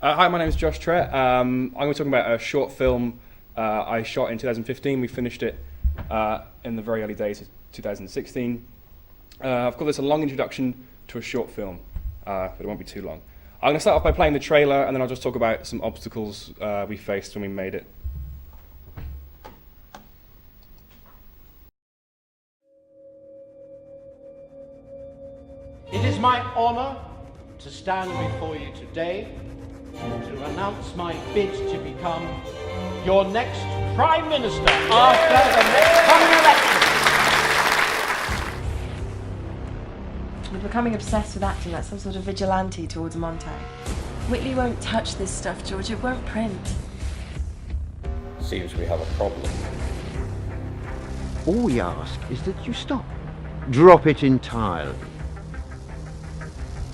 Hi, my name is Josh Trett. I'm going to talk about a short film I shot in 2015. We finished it in the very early days of 2016. I've called this a long introduction to a short film, but it won't be too long. I'm going to start off by playing the trailer, and then I'll just talk about some obstacles we faced when we made it. It is my honor to stand before you today to announce my bid to become your next Prime Minister after the next coming election. You're becoming obsessed with acting like some sort of vigilante towards Montag. Whitley won't touch this stuff, George. It won't print. Seems we have a problem. All we ask is that you stop. Drop it entirely.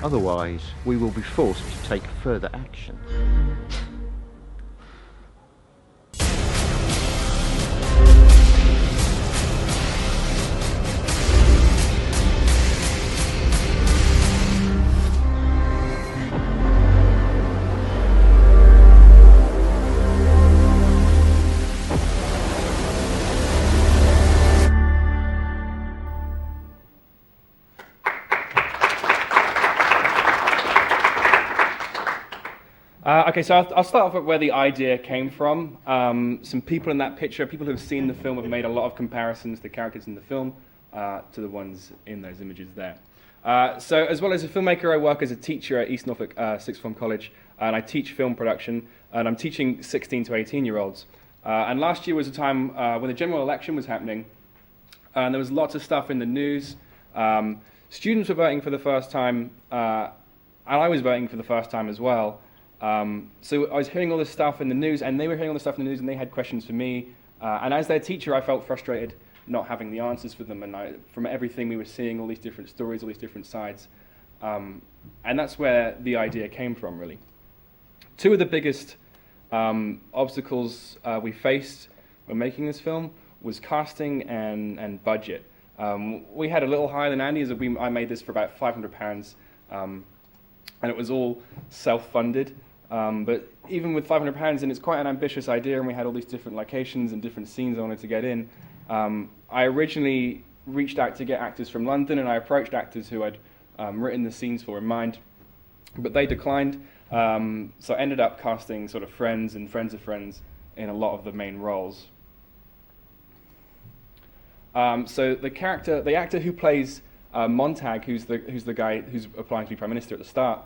Otherwise, we will be forced to take further action. Okay, so I'll start off with where the idea came from. Some people in that picture, people who have seen the film, have made a lot of comparisons to the characters in the film to the ones in those images there. So as well as a filmmaker, I work as a teacher at East Norfolk Sixth Form College, and I teach film production, and I'm teaching 16 to 18-year-olds. And last year was a time when the general election was happening, and there was lots of stuff in the news. Students were voting for the first time, and I was voting for the first time as well. So I was hearing all this stuff in the news, and they were hearing all this stuff in the news, and they had questions for me. And as their teacher, I felt frustrated not having the answers for them. And from everything we were seeing, all these different stories, all these different sides. And that's where the idea came from, really. Two of the biggest obstacles we faced when making this film was casting and budget. We had a little higher than Andy, as I made this for about £500. And it was all self-funded. But even with £500, and it's quite an ambitious idea, and we had all these different locations and different scenes I wanted to get in, I originally reached out to get actors from London, and I approached actors who I'd written the scenes for in mind, but they declined. So I ended up casting sort of friends and friends of friends in a lot of the main roles. So the actor who plays Montag, who's the guy who's applying to be Prime Minister at the start,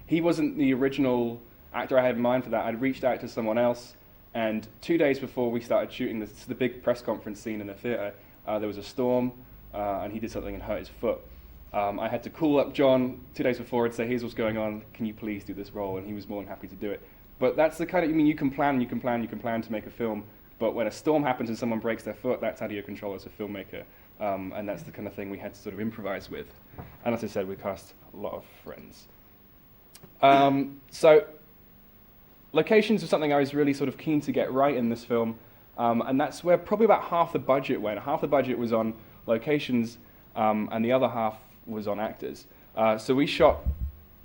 he wasn't the original actor I had in mind for that. I'd reached out to someone else, and 2 days before we started shooting the big press conference scene in the theatre, there was a storm, and he did something and hurt his foot. I had to call up John 2 days before and say, here's what's going on, can you please do this role? And he was more than happy to do it. But that's the kind of, you can plan to make a film, but when a storm happens and someone breaks their foot, that's out of your control as a filmmaker. And that's the kind of thing we had to sort of improvise with. And as I said, we cast a lot of friends. So locations was something I was really sort of keen to get right in this film, and that's where probably about half the budget went. Half the budget was on locations, and the other half was on actors. So we shot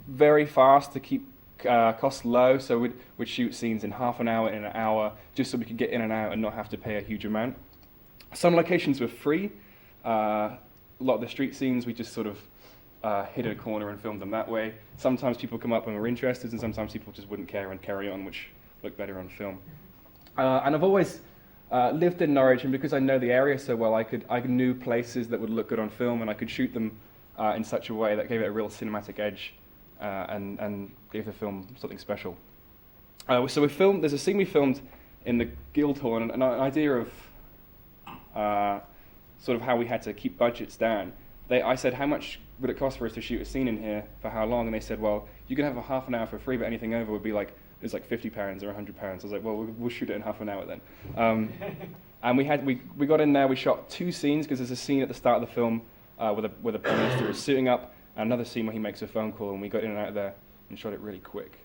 very fast to keep costs low, so we'd shoot scenes in half an hour, in an hour, just so we could get in and out and not have to pay a huge amount. Some locations were free. A lot of the street scenes we just sort of hid in a corner and filmed them that way. Sometimes people come up and were interested, and sometimes people just wouldn't care and carry on, which looked better on film. And I've always lived in Norwich, and because I know the area so well, I knew places that would look good on film, and I could shoot them in such a way that gave it a real cinematic edge and gave the film something special. So there's a scene we filmed in the Guildhall, and an idea of sort of how we had to keep budgets down. I said, how much would it cost for us to shoot a scene in here, for how long? And they said, well, you can have a half an hour for free, but anything over would be like, it's like £50 or £100. I was like, well, we'll shoot it in half an hour then. And we got in there, we shot 2 scenes, because there's a scene at the start of the film where the Prime Minister is suiting up, and another scene where he makes a phone call, and we got in and out of there and shot it really quick.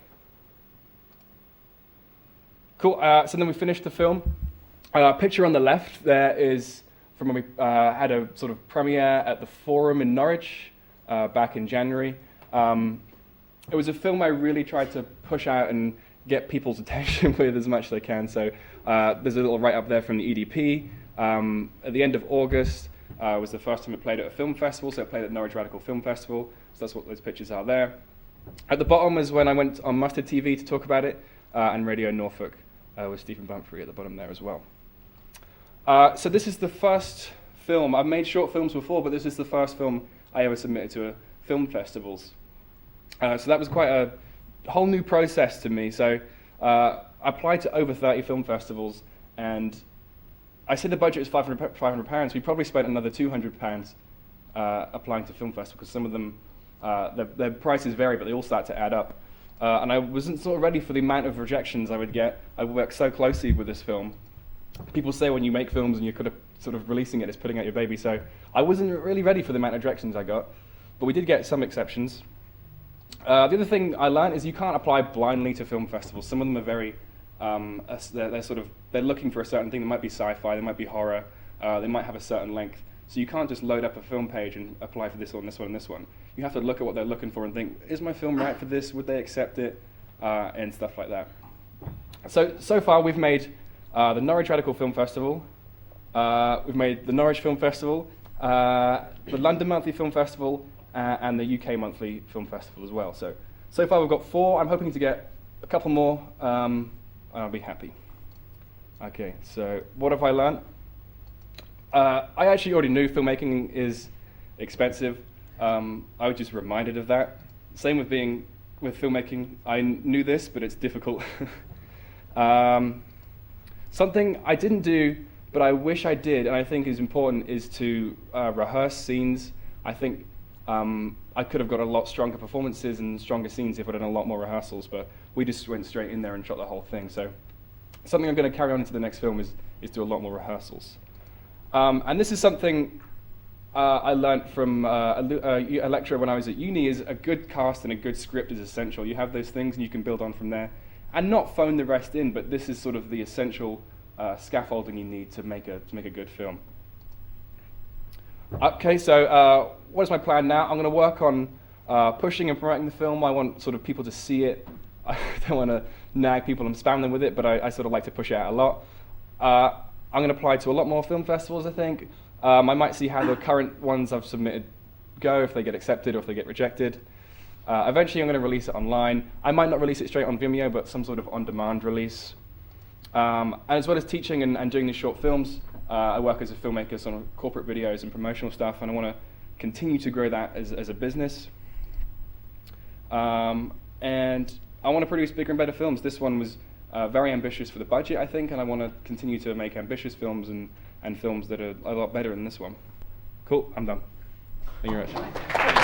Cool, so then we finished the film. Picture on the left there is from when we had a sort of premiere at the Forum in Norwich back in January. It was a film I really tried to push out and get people's attention with as much as I can. So there's a little write-up there from the EDP. At the end of August was the first time it played at a film festival, so it played at Norwich Radical Film Festival. So that's what those pictures are there. At the bottom is when I went on Mustard TV to talk about it, and Radio Norfolk with Stephen Bumfrey at the bottom there as well. So this is the first film. I've made short films before, but this is the first film I ever submitted to film festivals. So that was quite a whole new process to me. So I applied to over 30 film festivals, and I said the budget was £500. We probably spent another £200 applying to film festivals, because some of them, their prices vary, but they all start to add up. And I wasn't sort of ready for the amount of rejections I would get. I worked so closely with this film. People say when you make films and you're kind of sort of releasing it, it's putting out your baby. So I wasn't really ready for the amount of rejections I got, but we did get some exceptions. The other thing I learned is you can't apply blindly to film festivals. Some of them are very, they're looking for a certain thing. They might be sci-fi, they might be horror, they might have a certain length. So you can't just load up a film page and apply for this one, this one, and this one. You have to look at what they're looking for and think, is my film right for this? Would they accept it? And stuff like that. So far we've made the Norwich Radical Film Festival, we've made the Norwich Film Festival, the London Monthly Film Festival, and the UK Monthly Film Festival as well. So far we've got 4. I'm hoping to get a couple more, and I'll be happy. Okay, so what have I learned? I actually already knew filmmaking is expensive. I was just reminded of that. Same with filmmaking. I knew this, but it's difficult. Something I didn't do, but I wish I did, and I think is important, is to rehearse scenes. I think I could have got a lot stronger performances and stronger scenes if I'd done a lot more rehearsals, but we just went straight in there and shot the whole thing. So something I'm going to carry on into the next film is do a lot more rehearsals. And this is something I learned from a lecturer when I was at uni, is a good cast and a good script is essential. You have those things and you can build on from there. And not phone the rest in, but this is sort of the essential scaffolding you need to make a good film. Okay, so what is my plan now? I'm going to work on pushing and promoting the film. I want sort of people to see it. I don't want to nag people and spam them with it, but I sort of like to push it out a lot. I'm going to apply to a lot more film festivals, I think. I might see how the current ones I've submitted go, if they get accepted or if they get rejected. Eventually I'm going to release it online. I might not release it straight on Vimeo, but some sort of on-demand release. And as well as teaching and doing these short films, I work as a filmmaker, sort of corporate videos and promotional stuff, and I want to continue to grow that as a business. And I want to produce bigger and better films. This one was very ambitious for the budget, I think, and I want to continue to make ambitious films and films that are a lot better than this one. Cool, I'm done. Thank you very much.